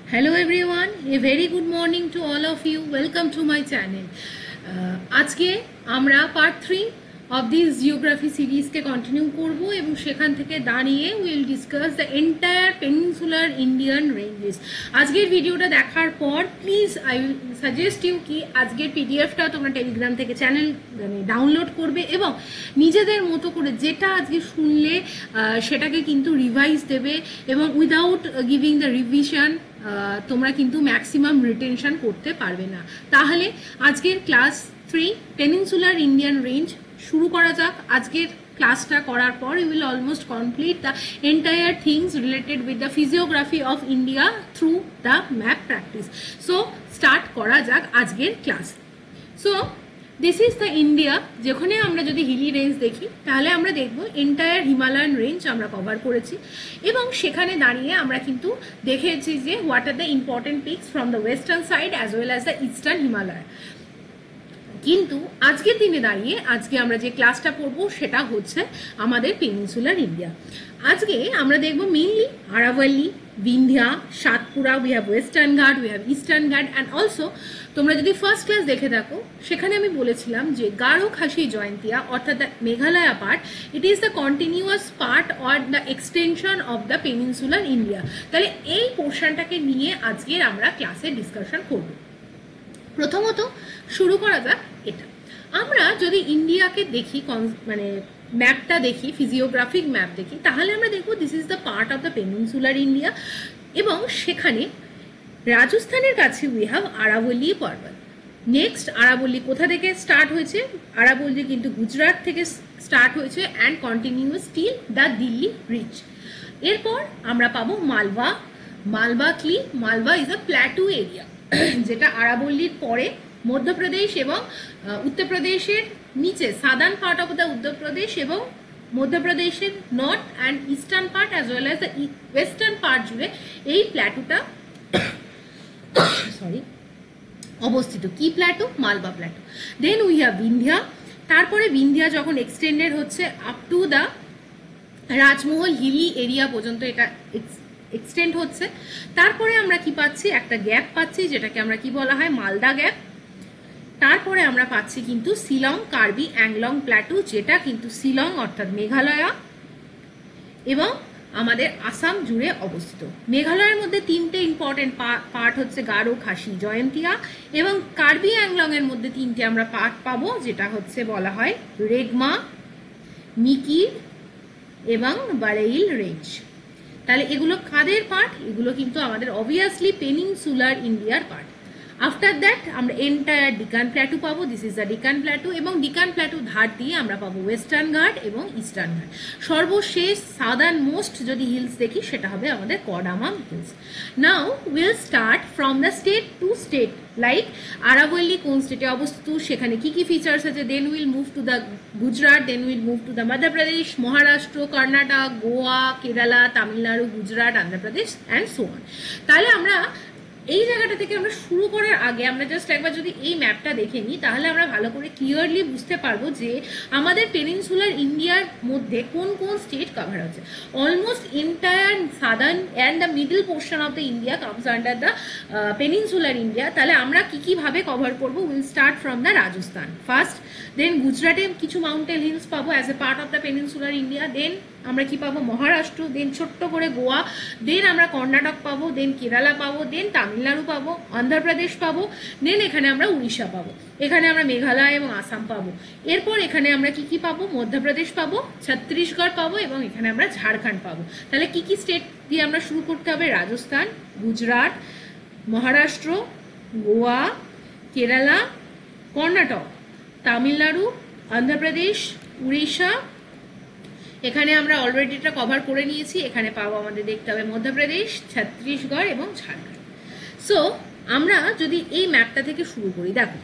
Hello everyone, a very good morning to all of you. Welcome to my channel. আজকে আমরা part 3 of this geography series কে continue করব এবং সেখান থেকে দাঁড়িয়ে will discuss the entire peninsular Indian ranges. আজকের ভিডিওটা দেখার পর please I will suggest you কি আজকের পিডিএফটা তোমরা টেলিগ্রাম থেকে চ্যানেল ডাউনলোড করবে এবং নিজেদের মতো করে যেটা আজকে শুনলে সেটাকে কিন্তু রিভাইজ দেবে এবং উইদাউট গিভিং দ্য রিভিশন তোমরা কিন্তু ম্যাক্সিমাম রিটেনশন করতে পারবে না। তাহলে আজকের ক্লাস 3 পেনিনসুলার ইন্ডিয়ান রেঞ্জ শুরু করা যাক। আজকের ক্লাসটা করার পর you will almost complete the entire things related with the physiography of India through the map practice. So start করা যাক আজকের class. So this is the India. যেখানে আমরা যদি হিলি রেঞ্জ দেখি তাহলে আমরা দেখব এন্টায়ার হিমালয়ান রেঞ্জ আমরা কভার করেছি এবং সেখানে দাঁড়িয়ে আমরা কিন্তু দেখেছি যে what are the important peaks from the western side as well as the eastern Himalaya. কিন্তু আজকের দিনে দাঁড়িয়ে আজকে আমরা যে ক্লাসটা পড়বো সেটা হচ্ছে আমাদের পেনিনসুলার ইন্ডিয়া। আজকে আমরা দেখব mainly Aravalli, Vindhya, Satpura, we have western Ghat, we have eastern Ghat and also তোমরা যদি ফার্স্ট ক্লাস দেখে থাকো সেখানে আমি বলেছিলাম যে গারো খাসি জয়ন্তিয়া অর্থাৎ the Meghalaya part, it is the continuous part or the extension of the peninsular India. তাহলে এই পোর্শনটাকে নিয়ে আজকের আমরা ক্লাসে ডিসকাশন করব। প্রথমত শুরু করা যাক এটা। আমরা যদি ইন্ডিয়াকে দেখি মানে ম্যাপটা দেখি, ফিজিওগ্রাফিক ম্যাপ দেখি, তাহলে আমরা দেখব this is the part of the peninsular India এবং সেখানে রাজস্থানের কাছে উই হ্যাভ আরাবল্লী পর্বত। নেক্সট আরাবল্লী কোথা থেকে স্টার্ট হয়েছে? আরাবল্লী কিন্তু গুজরাট থেকে স্টার্ট হয়েছে and continuous till the Delhi bridge. এরপর আমরা পাবো মালবা। মালবা কি? Malwa is a plateau area যেটা আরাবল্লীর পরে মধ্যপ্রদেশ এবং উত্তরপ্রদেশের নিচে southern part of the Uttar Pradesh এবং মধ্যপ্রদেশের north and eastern part as well as the western part জুড়ে এই প্ল্যাটুটা সরি অবস্থিত। কি plateau? Malwa plateau. Then we have Vindhya. তারপরে বিন্ধ্যা যখন এক্সটেন্ডেড হচ্ছে up to the Rajmahal hilly area পর্যন্ত এটা এক্সটেন্ড হচ্ছে। তারপরে আমরা কি পাচ্ছি? একটা গ্যাপ পাচ্ছি যেটাকে আমরা কি বলা হয়? মালদা গ্যাপ। তারপরে আমরা পাচ্ছি কিন্তু শিলং কার্বি অ্যাংলং প্ল্যাটু যেটা কিন্তু শিলং অর্থাৎ মেঘালয়া এবং আমাদের আসাম জুড়ে অবস্থিত। মেঘালয়ের মধ্যে তিনটে ইম্পর্টেন্ট পার্ট হচ্ছে গারো খাসি জয়ন্তিয়া এবং কার্বি অ্যাংলং এর মধ্যে তিনটে আমরা পার্ট পাবো যেটা হচ্ছে বলা হয় রেগমা, মিকির এবং বারেইল রেঞ্জ। তাহলে এগুলো কাদের পার্ট? এগুলো কিন্তু আমাদের অবভিয়াসলি পেনিনসুলার ইন্ডিয়ার পার্ট। আফটার দ্যাট আমরা এন্টায়ার ডিকান প্ল্যাটু পাবো। দিস ইজ দ্য ডিকান প্ল্যাটু এবং ডিকান প্ল্যাটু ধার দিয়ে আমরা পাবো ওয়েস্টার্ন ঘাট এবং ইস্টার্ন ঘাট। সর্বশেষ সাদার্ন মোস্ট যদি হিলস দেখি সেটা হবে আমাদের কর্ডামাম hills. Now will start from the state to state like আরাবল্লী কোন স্টেটে অবস্থিত, সেখানে কি কি ফিচার্স আছে। দেন will move to the Gujarat, then will move to the Madhya Pradesh, Maharashtra, Karnataka, Goa, Kerala, Tamil Nadu, Gujarat, Andhra Pradesh and so on. তাহলে আমরা এই জায়গাটা থেকে আমরা শুরু করার আগে আমরা জাস্ট একবার যদি এই ম্যাপটা দেখে নিই তাহলে আমরা ভালো করে ক্লিয়ারলি বুঝতে পারবো যে আমাদের পেনিনসুলার ইন্ডিয়ার মধ্যে কোন কোন স্টেট কভার হচ্ছে। Almost entire southern and the middle portion of the India comes under the peninsular India. তাহলে আমরা কি কিভাবে কভার করবো? Will start from the Rajasthan first, then গুজরাটে কিছু মাউন্টেন হিলস পাবো as a part of the peninsular India. Then আমরা কি পাবো? মহারাষ্ট্র, দেন ছোট্ট করে গোয়া, দেন আমরা কর্ণাটক পাবো, দেন কেরালা পাবো, দেন তামিলনাড়ু পাবো, অন্ধ্রপ্রদেশ পাবো, দেন এখানে আমরা উড়িষ্যা পাবো, এখানে আমরা মেঘালয় এবং আসাম পাবো। এরপর এখানে আমরা কি কি পাবো? মধ্যপ্রদেশ পাবো, ছত্তিশগড় পাবো এবং এখানে আমরা ঝাড়খণ্ড পাবো। তাহলে কি কি স্টেট দিয়ে আমরা শুরু করতে হবে? রাজস্থান, গুজরাট, মহারাষ্ট্র, গোয়া, কেরালা, কর্ণাটক, তামিলনাড়ু, অন্ধ্রপ্রদেশ, উড়িষ্যা। এখানে আমরা অলরেডি এটা কভার করে নিয়েছি। এখানে পাবো আমাদের দেখতে হবে মধ্যপ্রদেশ, ছত্তিশগড় এবং ঝাড়খণ্ড। সো আমরা যদি এই ম্যাপটা থেকে শুরু করি, দেখো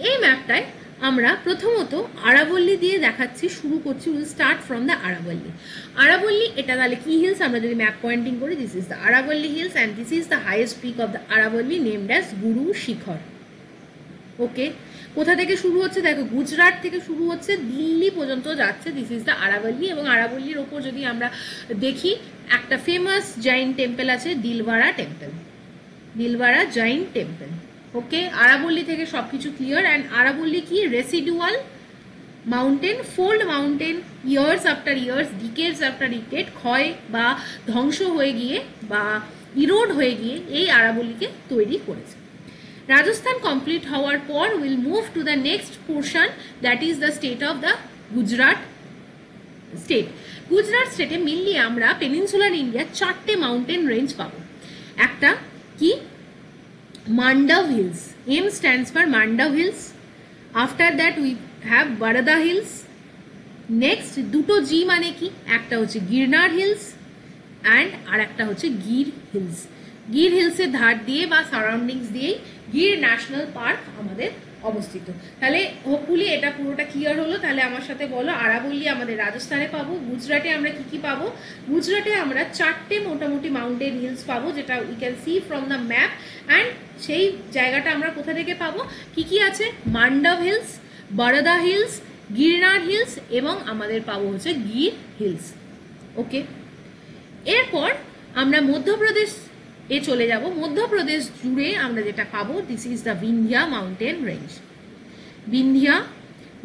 এই ম্যাপটায় আমরা প্রথমত আরাবল্লী দিয়ে দেখাচ্ছি, শুরু করছি। Will start from the আরাবল্লী। আরাবল্লী এটা তাহলে কি হিলস? আমরা যদি ম্যাপ পয়েন্টিং করি, this is the আরাবল্লী hills and this is the highest peak of the আরাবল্লী named as গুরু শিখর। ওকে, কোথা থেকে শুরু হচ্ছে? দেখো গুজরাট থেকে শুরু হচ্ছে, দিল্লি পর্যন্ত যাচ্ছে। দিস ইজ দ্য আরাবল্লী এবং আরাবল্লীর ওপর যদি আমরা দেখি একটা ফেমাস জৈন টেম্পল আছে দিলওয়ারা টেম্পল। নীলবাড়া জৈন টেম্পল। ওকে, আরাবল্লী থেকে সবকিছু ক্লিয়ার। অ্যান্ড আরাবল্লী কি? Residual mountain, fold mountain, years after years, ডিকেডস after decade ক্ষয় বা ধ্বংস হয়ে গিয়ে বা ইরোড হয়ে গিয়ে এই আরাবল্লীকে তৈরি করেছে। রাজস্থান কমপ্লিট হওয়ার পর will move to the next portion, that is the state of the Gujarat state. Gujarat স্টেটে মেনলি আমরা পেনিনসুলার ইন্ডিয়া 4টে মাউন্টেন রেঞ্জ পাবো। একটা কি? Mandav hills, M stands for Mandav hills. After that we have Barada hills. Next দুটো জি মানে কি? একটা হচ্ছে গিরনার হিলস অ্যান্ড আর একটা হচ্ছে গির হিলস। গির হিলসের ধার দিয়ে বা সারাউন্ডিংস দিয়েই গির ন্যাশনাল পার্ক আমাদের অবস্থিত। তাহলে হোপফুলি এটা পুরোটা ক্লিয়ার হলো। তাহলে আমার সাথে বলো, আরাবল্লী আমাদের রাজস্থানে পাবো। গুজরাটে আমরা কি কি পাবো? গুজরাটে আমরা 4টে মোটামুটি মাউন্টেন হিলস পাবো, যেটা we can see from the map. And সেই জায়গাটা আমরা কোথা থেকে পাবো? কি কি আছে? মান্ডাভ হিলস, বারাদা হিলস, গিরনার হিলস এবং আমাদের পাবো হচ্ছে গির হিলস। ওকে, এরপর আমরা মধ্যপ্রদেশ চলে যাব। মধ্যপ্রদেশ জুড়ে আমরা যেটা পাবো, this is the Vindhya mountain range. Vindhya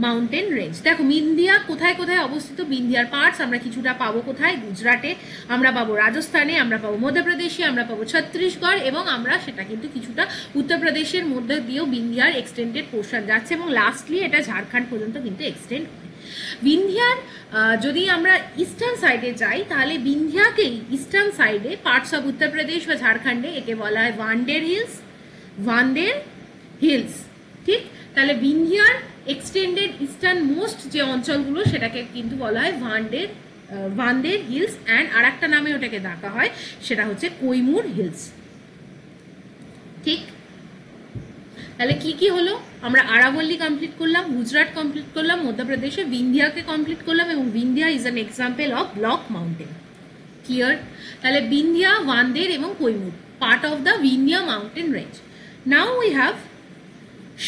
mountain range. দেখো বিন্ধিয়া কোথায় কোথায় অবস্থিত। বিন্ধিয়ার পার্টস আমরা কিছুটা পাবো কোথায়? গুজরাটে, আমরা পাবো রাজস্থানে, আমরা পাবো মধ্যপ্রদেশে, আমরা পাবো ছত্তিশগড় এবং আমরা সেটা কিন্তু কিছুটা উত্তরপ্রদেশের মধ্যে দিয়েও বিন্ধিয়ার এক্সটেন্ডেড পোর্শন যাচ্ছে এবং লাস্টলি এটা ঝাড়খণ্ড পর্যন্ত কিন্তু এক্সটেন্ড হয়। বিন্ধিয়ার যদি আমরা ইস্টার্ন সাইডে যাই তাহলে বিন্ধিয়াকেই ইস্টার্ন সাইডে পার্টস অফ উত্তরপ্রদেশ বা ঝাড়খণ্ডে একে বলা হয় ভান্ডের হিলস। ঠিক, তাহলে বিন্ধিয়ার এক্সটেন্ডেড ইস্টার্ন মোস্ট যে অঞ্চলগুলো সেটাকে কিন্তু বলা হয় ভান্ডের হিলস। অ্যান্ড আর একটা নামে ওটাকে ডাকা হয়, সেটা হচ্ছে কৈমুর হিলস। ঠিক, তাহলে কি কি হলো? আমরা আরাবল্লী কমপ্লিট করলাম, গুজরাট কমপ্লিট করলাম, মধ্যপ্রদেশে বিন্ধিয়াকে কমপ্লিট করলাম এবং Vindhya is an example of block mountain. Clear? তাহলে বিন্ধিয়া, ভান্ডের এবং Kaimur part of the Vindhya mountain range. Now we have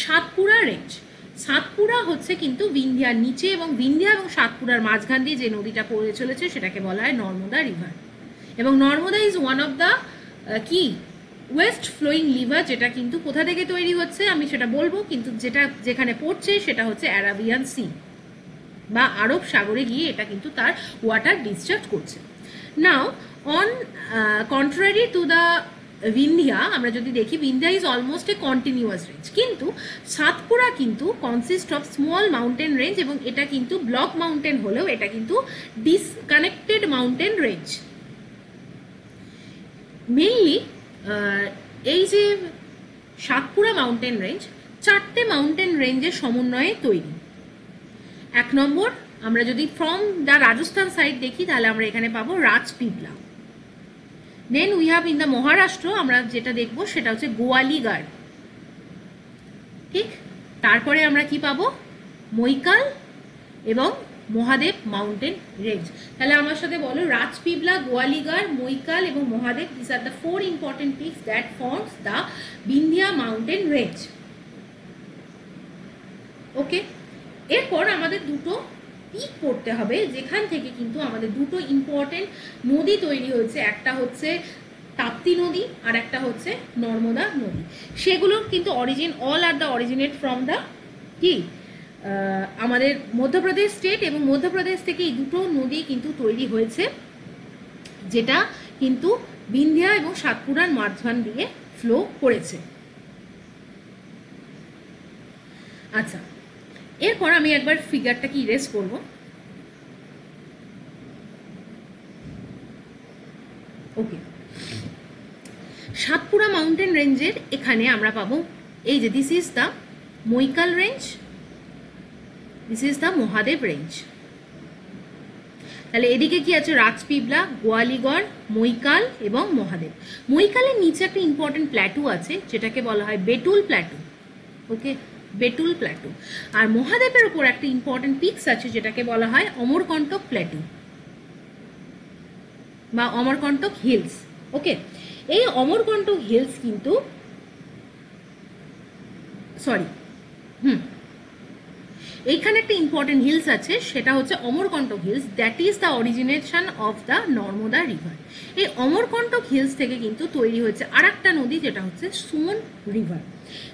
Satpura range. Satpura হচ্ছে কিন্তু বিন্ধিয়ার নিচে এবং বিন্ধিয়া এবং সাতপুরার মাঝখান দিয়ে যে নদীটা পড়ে চলেছে সেটাকে বলা হয় নর্মদা রিভার। এবং Narmada is one of the কি ওয়েস্ট ফ্লোয়িং লিভার, যেটা কিন্তু কোথা থেকে তৈরি হচ্ছে আমি সেটা বলবো, কিন্তু যেটা যেখানে পড়ছে সেটা হচ্ছে অ্যারাবিয়ান সি বা আরব সাগরে গিয়ে এটা কিন্তু তার ওয়াটার ডিসচার্জ করছে। Now on contrary to the Vindhya, আমরা যদি দেখি Vindhya is almost a continuous range, কিন্তু সাতপুরা কিন্তু consist of small mountain range এবং এটা কিন্তু ব্লক মাউন্টেন হলেও এটা কিন্তু ডিসকানেক্টেড মাউন্টেন রেঞ্জ। মেইনলি এই যে সাতপুরা মাউন্টেন রেঞ্জ 4টে মাউন্টেন রেঞ্জের সমন্বয়ে তৈরি। 1 নম্বর, আমরা যদি ফ্রম দ্য রাজস্থান সাইড দেখি তাহলে আমরা এখানে পাবো Rajpipla. Then we have in the Maharashtra আমরা যেটা দেখবো সেটা হচ্ছে গোয়ালিগড়। ঠিক, তারপরে আমরা কি পাবো? মৈকাল এবং মহাদেব মাউন্টেন রেঞ্জ। তাহলে আমার সাথে বলো, রাজপিপলা, গোয়ালিগড়, মৈকাল এবং Mahadev, this are the 4 important peaks that forms the Vindhya mountain range. Okay, এরপর আমাদের দুটো পিক পড়তে হবে যেখান থেকে কিন্তু আমাদের দুটো ইম্পর্টেন্ট নদী তৈরি হয়েছে, একটা হচ্ছে তাপ্তি নদী আর একটা হচ্ছে নর্মদা নদী। সেগুলোর কিন্তু origin, all are the originate from the কি আমাদের মধ্যপ্রদেশ স্টেট, এবং মধ্যপ্রদেশ থেকে এই দুটো নদী কিন্তু তৈরি হয়েছে, যেটা কিন্তু বিন্ধিয়া এবং সাতপুরার মাঝখান দিয়ে ফ্লো করেছে। আচ্ছা, এরপর আমি একবার ফিগারটাকে ইরেজ করব। ওকে, সাতপুরা মাউন্টেন রেঞ্জের এখানে আমরা পাবো এই যে this is the Maikal range, this is the Mahadev range. তাহলে এদিকে কি আছে? রাজপিপলা, গোয়ালিগড়, মৈকাল এবং মহাদেব। মৈকালের নিচে একটা ইম্পর্টেন্ট প্ল্যাটু আছে যেটাকে বলা হয় বেটুল প্ল্যাটু। ওকে, বেটুল প্ল্যাটু। আর মহাদেবের উপর একটা ইম্পর্টেন্ট পিকস আছে যেটাকে বলা হয় অমরকণ্টক প্ল্যাটু বা অমরকণ্টক হিলস। ওকে, এই অমরকণ্টক হিলস কিন্তু এইখানে একটা ইম্পর্টেন্ট হিলস আছে, সেটা হচ্ছে Amarkantak hills, that is the origination of the Narmada river. এই অমরকণ্টক হিলস থেকে কিন্তু তৈরি হয়েছে আর একটা নদী, যেটা হচ্ছে সোন রিভার।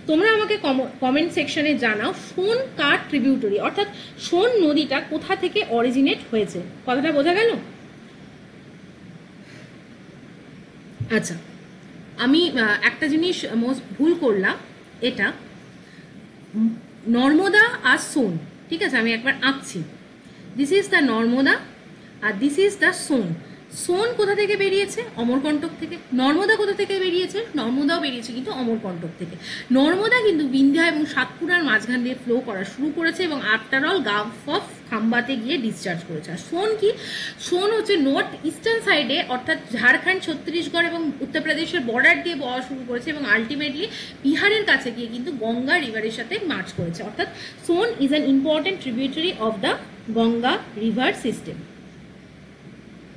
তোমরা আমাকে কমেন্ট সেকশনে জানাও সোন কার ট্রিবিউটারি, অর্থাৎ সোন নদীটা কোথা থেকে অরিজিনেট হয়েছে। কথাটা বোঝা গেল? আচ্ছা, আমি একটা জিনিস ভুল করলাম, এটা নর্মদা আর সোন, ঠিক আছে? আমি একবার আঁকছি। দিস ইজ দ্য নর্মদা আর this is the Son. Son কোথা থেকে বেরিয়েছে? অমরকণ্টক থেকে। নর্মদা কোথা থেকে বেরিয়েছে? নর্মদাও বেরিয়েছে কিন্তু অমরকণ্টক থেকে। নর্মদা কিন্তু বিন্ধ্যা এবং সাতপুরার মাঝখান দিয়ে ফ্লো করা শুরু করেছে এবং আফটার অল গালফ অফ খাম্বাতে গিয়ে ডিসচার্জ করেছে। আর সোন কি? সোন হচ্ছে নর্থ ইস্টার্ন সাইডে, অর্থাৎ ঝাড়খণ্ড, ছত্তিশগড় এবং উত্তরপ্রদেশের বর্ডার দিয়ে বওয়া শুরু করেছে এবং আলটিমেটলি বিহারের কাছে গিয়ে কিন্তু গঙ্গা রিভারের সাথে মার্চ করেছে। অর্থাৎ Son is an important tributary of the Ganga river system.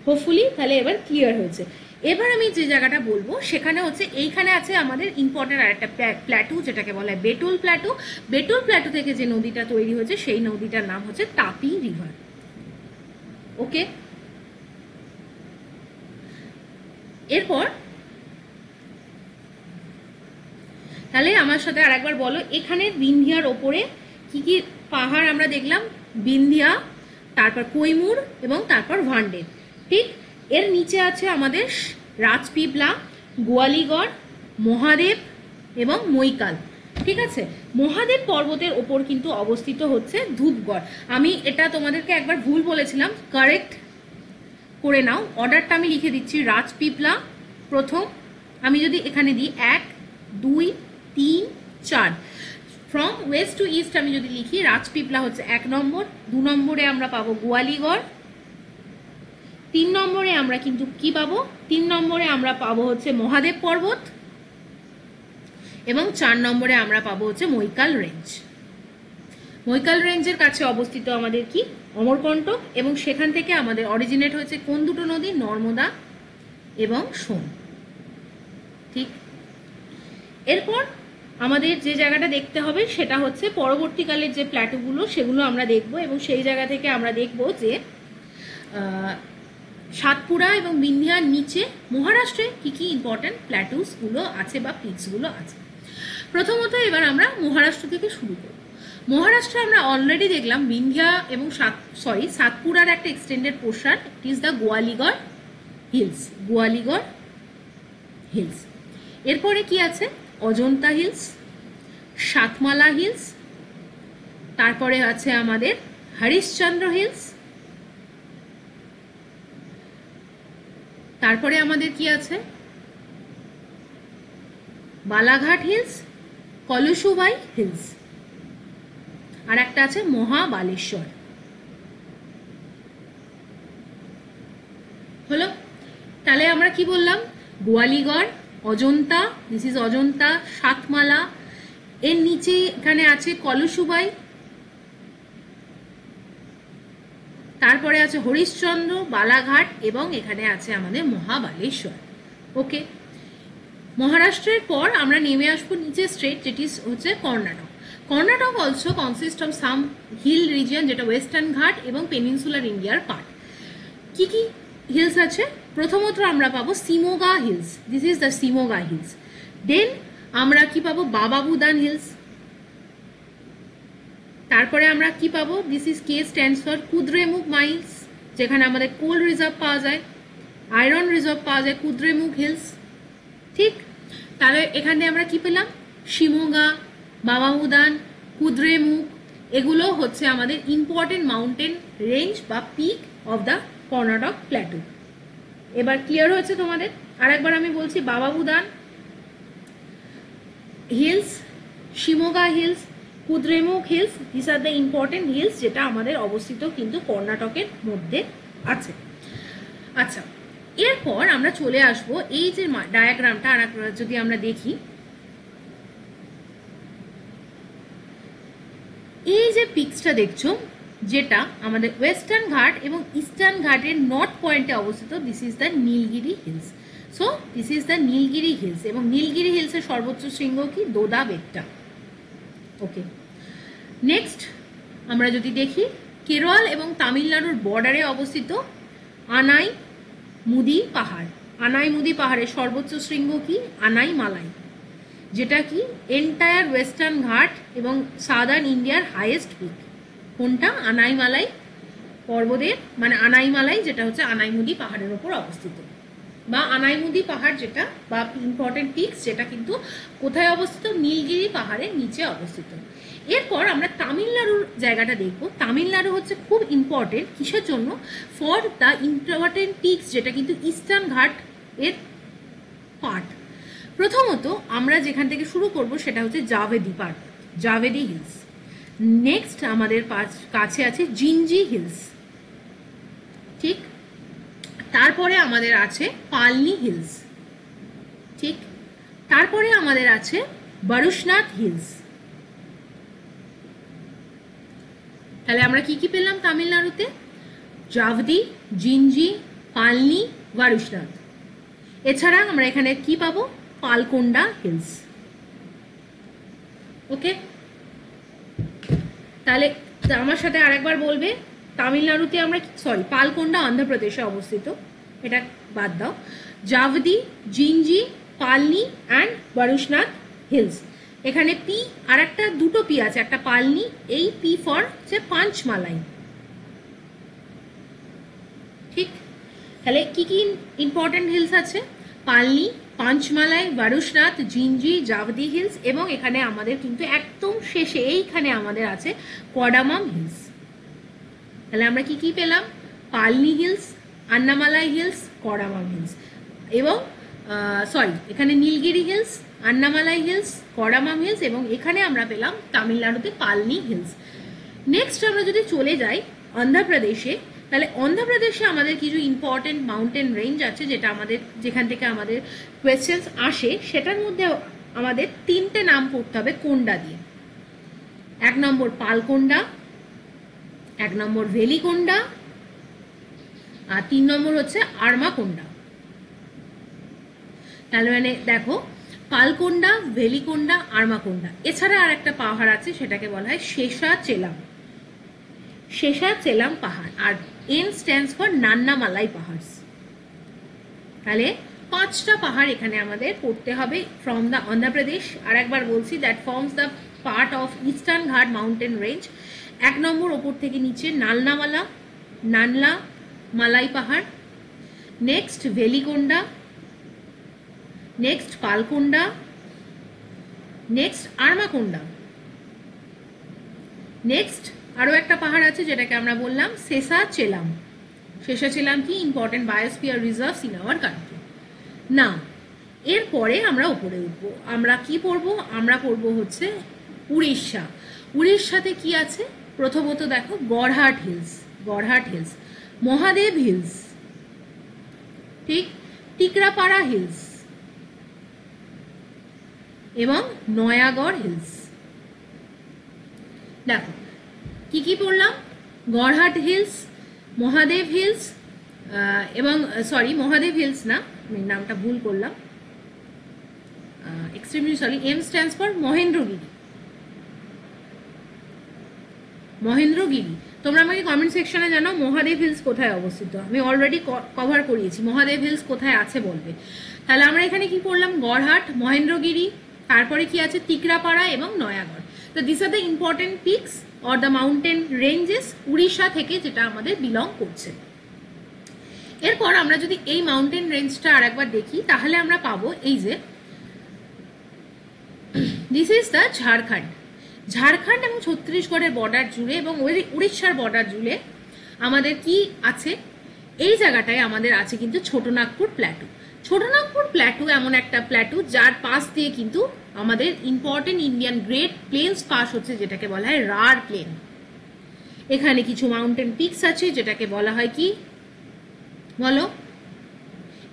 Hopefully তাহলে এবার ক্লিয়ার হয়েছে। এবার আমি যে জায়গাটা বলবো সেখানে হচ্ছে এইখানে আছে আমাদের ইম্পর্টেন্ট আর একটা প্ল্যাটু, যেটাকে বলা হয় বেটুল প্ল্যাটু। বেটুল প্ল্যাটু থেকে যে নদীটা তৈরি হয়েছে সেই নদীটার নাম হচ্ছে তাপি রিভার। ওকে, এরপর তাহলে আমার সাথে আর একবার বলো, এখানে বিন্ধ্যার ওপরে কি কি পাহাড় আমরা দেখলাম? বিন্ধ্যা, তারপর কৈমুর এবং তারপর ভান্ডের। ঠিক, এর নিচে আছে আমাদের রাজপিপলা, গোয়ালিগড়, মহাদেব এবং মৈকাল। ঠিক আছে, মহাদেব পর্বতের ওপর কিন্তু অবস্থিত হচ্ছে ধূপগড়। আমি এটা তোমাদেরকে একবার ভুল বলেছিলাম, কারেক্ট করে নাও। অর্ডারটা আমি লিখে দিচ্ছি। রাজপিপলা প্রথম, আমি যদি এখানে দিই 1 2 3 4, ফ্রম ওয়েস্ট টু ইস্ট আমি যদি লিখি, রাজপিপলা হচ্ছে 1 নম্বর। 2 নম্বরে আমরা পাবো গোয়ালিগড়। 3 নম্বরে আমরা কিন্তু কি পাবো? 3 নম্বরে আমরা পাবো হচ্ছে মহাদেব পর্বত এবং 4 নম্বরে আমরা পাবো হচ্ছে মৈকাল রেঞ্জ। মৈকাল রেঞ্জের কাছে অবস্থিত আমাদের কি? অমরকণ্টক, এবং সেখান থেকে আমাদের অরিজিনেট হয়েছে কোন দুটো নদী? নর্মদা এবং সোন। ঠিক, এরপর আমাদের যে জায়গাটা দেখতে হবে সেটা হচ্ছে পরবর্তীকালের যে প্ল্যাটুগুলো সেগুলো আমরা দেখব, এবং সেই জায়গা থেকে আমরা দেখব যে সাতপুরা এবং বিন্ধ্যার নিচে মহারাষ্ট্রে কি কি ইম্পর্টেন্ট প্ল্যাটুসগুলো আছে বা পিকসগুলো আছে। প্রথমত এবার আমরা মহারাষ্ট্র থেকে শুরু করব। মহারাষ্ট্রে আমরা অলরেডি দেখলাম বিন্ধ্যা এবং সাতপুরার একটা extended portion, it is the Gawilgarh hills. Gawilgarh hills, এরপরে কি আছে? অজন্তা হিলস, সাতমালা হিলস, তারপরে আছে আমাদের হরিশ্চন্দ্র হিলস, তারপরে আমাদের কি আছে? বালাঘাট হিলস, কলুসুবাই হিলস, আর একটা আছে মহাবালেশ্বর। হলো, তাহলে আমরা কি বললাম? গোয়ালিগড়, অজন্তা, দিস ইজ অজন্তা, সাতমালা, এর নিচে এখানে আছে কলুসুবাই, তারপরে আছে হরিশ্চন্দ্র, বালাঘাট, এবং এখানে আছে আমাদের মহাবালেশ্বর। ওকে, মহারাষ্ট্রের পর আমরা নেমে আসবো নিচে স্ট্রেট, যেটি হচ্ছে Karnataka. Karnataka also consist of some hill region, যেটা ওয়েস্টার্ন ঘাট এবং পেনিনসুলার ইন্ডিয়ার পার্ট। কি কি হিলস আছে? প্রথমত আমরা পাবো সিমোগা hills, this is the সিমোগা hills. দেন আমরা কি পাবো? বাবাবুদান হিলস। তারপরে আমরা কি পাবো? This is K stands for Kudremukh Miles, যেখানে আমাদের কোল রিজার্ভ পাওয়া যায়, আয়রন রিজার্ভ পাওয়া যায়, কুদ্রেমুখ হিলস। ঠিক, তাহলে এখানে আমরা কি পেলাম? শিমোগা, বাবাবুদান, কুদ্রেমুখ, এগুলো হচ্ছে আমাদের ইম্পর্টেন্ট মাউন্টেন রেঞ্জ বা peak of the Karnataka plateau. এবার ক্লিয়ার হয়েছে তোমাদের? আর একবার আমি বলছি, বাবাবুদান hills, Shimoga hills, Kudremukh hills, this are the important hills যেটা আমাদের অবস্থিত কিন্তু কর্ণাটকের মধ্যে আছে। আচ্ছা, এরপর আমরা চলে আসব এই যে ডায়াগ্রামটা, আর যদি আমরা দেখি, এই যে পিক্সটা দেখছো যেটা আমাদের ওয়েস্টার্ন ঘাট এবং ইস্টার্ন ঘাটের নর্থ পয়েন্টে অবস্থিত, this is the Nilgiri hills. So this is the Nilgiri hills, এবং নীলগিরি হিলসের সর্বোচ্চ শৃঙ্গ কি? দোদা বেট্টা। ওকে, নেক্সট আমরা যদি দেখি কেরল এবং তামিলনাড়ুর বর্ডারে অবস্থিত আনাইমুদি পাহাড়। আনাইমুদি পাহাড়ের সর্বোচ্চ শৃঙ্গ কি? আনাইমালাই, যেটা কি এন্টায়ার ওয়েস্টার্ন ঘাট এবং সাদার্ন ইন্ডিয়ার হাইয়েস্ট পিক। কোনটা? আনাইমালাই পর্বতের, মানে আনাইমালাই, যেটা হচ্ছে আনাইমুদি পাহাড়ের ওপর অবস্থিত, বা আনাইমুদি পাহাড় যেটা, বা ইম্পর্টেন্ট পিকস, যেটা কিন্তু কোথায় অবস্থিত? নীলগিরি পাহাড়ের নিচে অবস্থিত। এরপর আমরা তামিলনাড়ুর জায়গাটা দেখব। তামিলনাড়ু হচ্ছে খুব ইম্পর্টেন্ট, কিসের জন্য? ফর দ্য ইম্পর্টেন্ট পিকস, যেটা কিন্তু ইস্টার্ন ঘাট এর পার্ট। প্রথমত আমরা যেখান থেকে শুরু করব সেটা হচ্ছে জাভেদি পার্বত, জাভেদি হিলস। নেক্সট আমাদের কাছে আছে জিঞ্জি হিলস, ঠিক। তারপরে আমাদের আছে পালনি হিলস, ঠিক। তারপরে আমাদের আছে বরুশনাথ হিলস। তাহলে আমরা কি কি পেলাম তামিলনাড়ুতে? জাভদি, জিঞ্জি, পালনি, বরুশনাথ। এছাড়া আমরা এখানে কি পাবো? পালকোন্ডা হিলস। ওকে, তাহলে আমার সাথে আরেকবার বলবে, তামিলনাড়ুতে আমরা, সরি, পালকোন্ডা অন্ধ্রপ্রদেশে অবস্থিত, এটা বাদ দাও। জাভদি, জিঞ্জি, পালনি অ্যান্ড বরুশনাথ হিলস। এখানে পি আর একটা দুটো পি আছে, একটা পালনি, এই পি ফর হচ্ছে পাঞ্চমালাই, ঠিক। তাহলে কি কি ইম্পর্টেন্ট হিলস আছে? পালনি, পাঞ্চমালাই, বরুশনাথ, জিঞ্জি, জাভদি হিলস, এবং এখানে আমাদের কিন্তু একদম শেষে এইখানে আমাদের আছে কডামাম হিলস। তাহলে আমরা কি কি পেলাম? Palani hills, Anamalai hills, cardamom hills, এবং সরি, এখানে Nilgiri hills, Anamalai hills, cardamom hills, এবং এখানে আমরা পেলাম তামিলনাড়ুতে পালনি হিলস। নেক্সট আমরা যদি চলে যাই অন্ধ্রপ্রদেশে, তাহলে অন্ধ্রপ্রদেশে আমাদের কিছু ইম্পর্টেন্ট মাউন্টেন রেঞ্জ আছে, যেটা আমাদের, যেখান থেকে আমাদের কোয়েশ্চেন্স আসে, সেটার মধ্যে আমাদের তিনটে নাম পড়তে হবে কোন্ডা দিয়ে। 1 নম্বর পালকোন্ডা, 1 নম্বর ভেলিকোন্ডা, আর 3 নম্বর হচ্ছে আরমাকোন্ডা। তাহলে মানে দেখো, পালকোন্ডা, ভেলিকোন্ডা, আরমাকোন্ডা। এছাড়া আর একটা পাহাড় আছে, সেটাকে বলা হয় শেষাচেলাম, শেষাচেলাম পাহাড়, আর এন স্ট্যান্ডস ফর নান্নামালাই পাহাড়স। তাহলে 5টা পাহাড় এখানে আমাদের পড়তে হবে ফ্রম দ্য অন্ধ্রপ্রদেশ। আর একবার বলছি, that forms the part of eastern ঘাট মাউন্টেন রেঞ্জ। 1 নম্বর ওপর থেকে নিচে নানলা মালাই পাহাড়, নেক্সট ভেলিকোন্ডা, নেক্সট পালকোন্ডা, নেক্সট আরমাকোন্ডা, নেক্সট আরও একটা পাহাড় আছে যেটাকে আমরা বললাম শেষাচেলাম। শেষাচেলাম কি? Important biosphere reserves in our country. না, এরপরে আমরা উপরে উঠবো। আমরা কি পড়বো? আমরা পড়বো হচ্ছে উড়িষ্যা। উড়িষ্যাতে কি আছে? প্রথমত দেখো গড়হাট হিলস, গড়হাট হিলস, মহাদেব হিলস, ঠিক, টিকরাপাড়া হিলস এবং নয়াগড় হিলস। দেখো কি কি পড়লাম? গড়হাট হিলস, মহাদেব হিলস, এবং সরি, মহাদেব হিলস না, আমি নামটা ভুল করলাম, extremely sorry, M stands for Mahendragiri. Mahendragiri, তোমরা আমাকে কমেন্ট সেকশনে জানাও মহাদেব হিলস কোথায় অবস্থিত। আমি অলরেডি কভার করিয়েছি, মহাদেব হিলস কোথায় আছে বলবে। তাহলে আমরা এখানে কি পড়লাম? গড়হাট, মহেন্দ্রগিরি, তারপরে কি আছে? টিকরাপাড়া এবং নয়াগড়। তো this are the important peaks or the mountain ranges Orissa থেকে, যেটা আমাদের বিলং করছে। এরপর আমরা যদি এই মাউন্টেন রেঞ্জটা আর একবার দেখি, তাহলে আমরা পাবো এই যে this is the Jharkhand. Jharkhand এবং ছত্তিশগড়ের বর্ডার জুড়ে এবং উড়িষ্যার বর্ডার জুড়ে আমাদের কি আছে? এই জায়গাটায় আমাদের আছে কিন্তু ছোটনাগপুর প্ল্যাটু। ছোটনাগপুর প্ল্যাটু এমন একটা প্ল্যাটু যার পাশ দিয়ে কিন্তু আমাদের important Indian great planes pass হচ্ছে, যেটাকে বলা হয় রার প্লেন। এখানে কিছু মাউন্টেন পিকস আছে, যেটাকে বলা হয় কি বলো?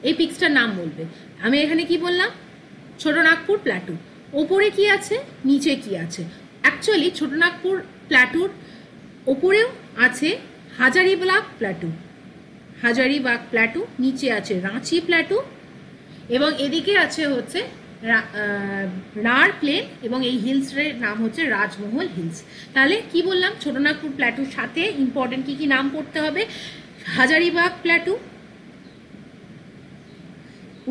এই পিকসটার নাম বলবে। আমি এখানে কি বললাম? ছোটনাগপুর প্ল্যাটু। ওপরে কি আছে, নিচে কি আছে? অ্যাকচুয়ালি ছোটনাগপুর প্ল্যাটুর ওপরেও আছে হাজারিবাগ প্ল্যাটু, হাজারিবাগ প্ল্যাটু, নিচে আছে রাঁচি প্ল্যাটু, এবং এদিকে আছে হচ্ছে রার প্লেন এবং এই হিলসের নাম হচ্ছে রাজমহল হিলস। তাহলে কি বললাম, ছোটনাগপুর প্ল্যাটুর সাথে ইম্পর্টেন্ট কি কি নাম পড়তে হবে, Hazaribagh plateau,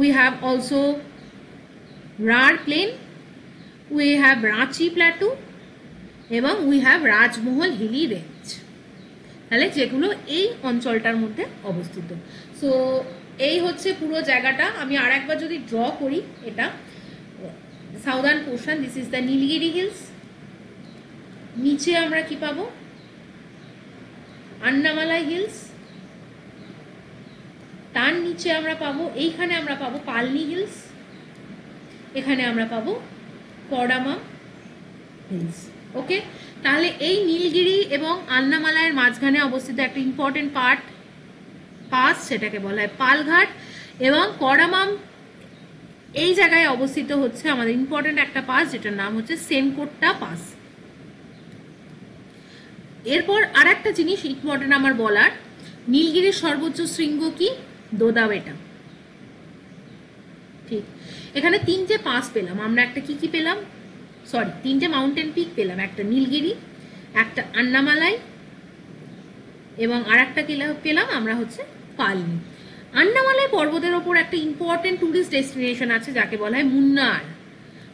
we have also Rar plain, we have Ranchi plateau এবং we have Rajmahal hilly range. তাহলে যেগুলো এই অঞ্চলটার মধ্যে অবস্থিত। সো এই হচ্ছে পুরো জায়গাটা। আমি আর একবার যদি ড্র করি, এটা southern portion, this is the Nilgiri hills. নিচে আমরা কি পাবো, আন্নামালাই হিলস। তার নিচে আমরা পাবো, এইখানে আমরা পাবো পালনি হিলস, এখানে আমরা পাবো কর্ডামাম হিলস। ওকে, তাহলে এই নীলগিরি এবং আন্নামালাইয়ের মাঝখানে অবস্থিত একটা ইম্পর্টেন্ট পাস, সেটাকে বলা হয় পালঘাট, এবং কর্ডামাম এই জায়গায় অবস্থিত হচ্ছে আমাদের ইম্পর্টেন্ট একটা পাস, যেটার নাম হচ্ছে সেনকোট্টা পাস। এরপর আর একটা জিনিস ইম্পর্টেন্ট আমার বলার, নীলগিরির সর্বোচ্চ শৃঙ্গ কি, দোদাবেটা। ঠিক, এখানে তিনটে পাস পেলাম আমরা, একটা কি কি পেলাম, সরি তিনটে মাউন্টেন পিক পেলাম, একটা নীলগিরি, একটা আন্নামালাই এবং আর একটা পেলাম আমরা হচ্ছে পালনি। আন্নামালাই পর্বতের ওপর একটা ইম্পর্টেন্ট ট্যুরিস্ট ডেস্টিনেশন আছে যাকে বলা হয় মুন্নার।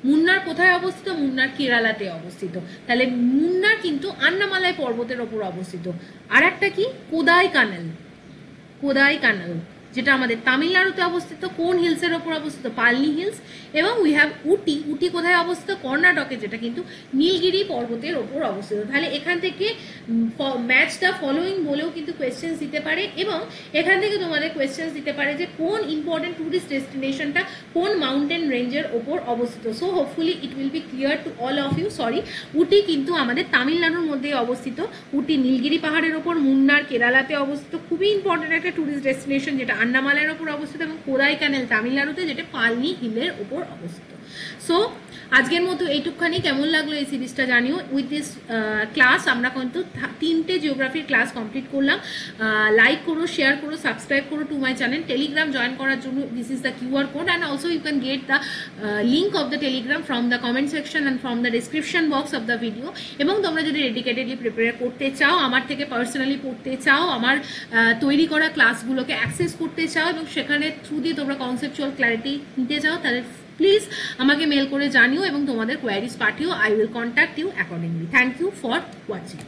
মুন্নার কোথায় অবস্থিত, মুন্নার কেরালাতে অবস্থিত। তাহলে মুন্নার কিন্তু আন্নামালাই পর্বতের ওপর অবস্থিত। আর একটা কি, কোদাইকানাল, যেটা আমাদের তামিলনাড়ুতে অবস্থিত। কোন হিলসের ওপর অবস্থিত, পালনি হিলস। এবং উই হ্যাভ উটি কোথায় অবস্থিত, কর্ণাটকে, যেটা কিন্তু নীলগিরি পর্বতের ওপর অবস্থিত। তাহলে এখান থেকে ম্যাচ দ্য ফলোইং বলেও কিন্তু কোয়েশ্চেন্স দিতে পারে, এবং এখান থেকে তোমাদের কোয়েশ্চেন্স দিতে পারে যে কোন ইম্পর্টেন্ট টুরিস্ট ডেস্টিনেশনটা কোন মাউন্টেন রেঞ্জের ওপর অবস্থিত। So hopefully it will be clear to all of you. Sorry, Ooty কিন্তু আমাদের তামিলনাড়ুর মধ্যেই অবস্থিত। উটি নীলগিরি পাহাড়ের ওপর, মুন্নার কেরালাতে অবস্থিত, খুবই ইম্পর্টেন্ট একটা টুরিস্ট ডেস্টিনেশন যেটা আন্নামালাইয়ের ওপর অবস্থিত, এবং কোদাইকানাল তামিলনাড়ুতে, যেটা পালনি হিলের ওপর অবস্থিত। সো আজকের মতো এইটুকখানি। কেমন লাগলো এই সিরিজটা জানিও। উইথ দিস ক্লাস আমরা কিন্তু 3টে জিওগ্রাফির ক্লাস কমপ্লিট করলাম। লাইক করো, শেয়ার করো, সাবস্ক্রাইব করো to my channel. Telegram join করার জন্য this is the QR code, and also you can get the link of the telegram from the comment section and from the description box of the video. এবং তোমরা যদি dedicatedly prepare করতে চাও, আমার থেকে personally পড়তে চাও, আমার তৈরি করা ক্লাসগুলোকে অ্যাক্সেস করতে চাও, এবং সেখানে থ্রু দিয়ে তোমরা কনসেপচুয়াল ক্ল্যারিটি নিতে চাও, তাহলে প্লিজ আমাকে মেল করে জানিও এবং তোমাদের কোয়ারিজ পাঠিও। I will contact you accordingly. Thank you for watching.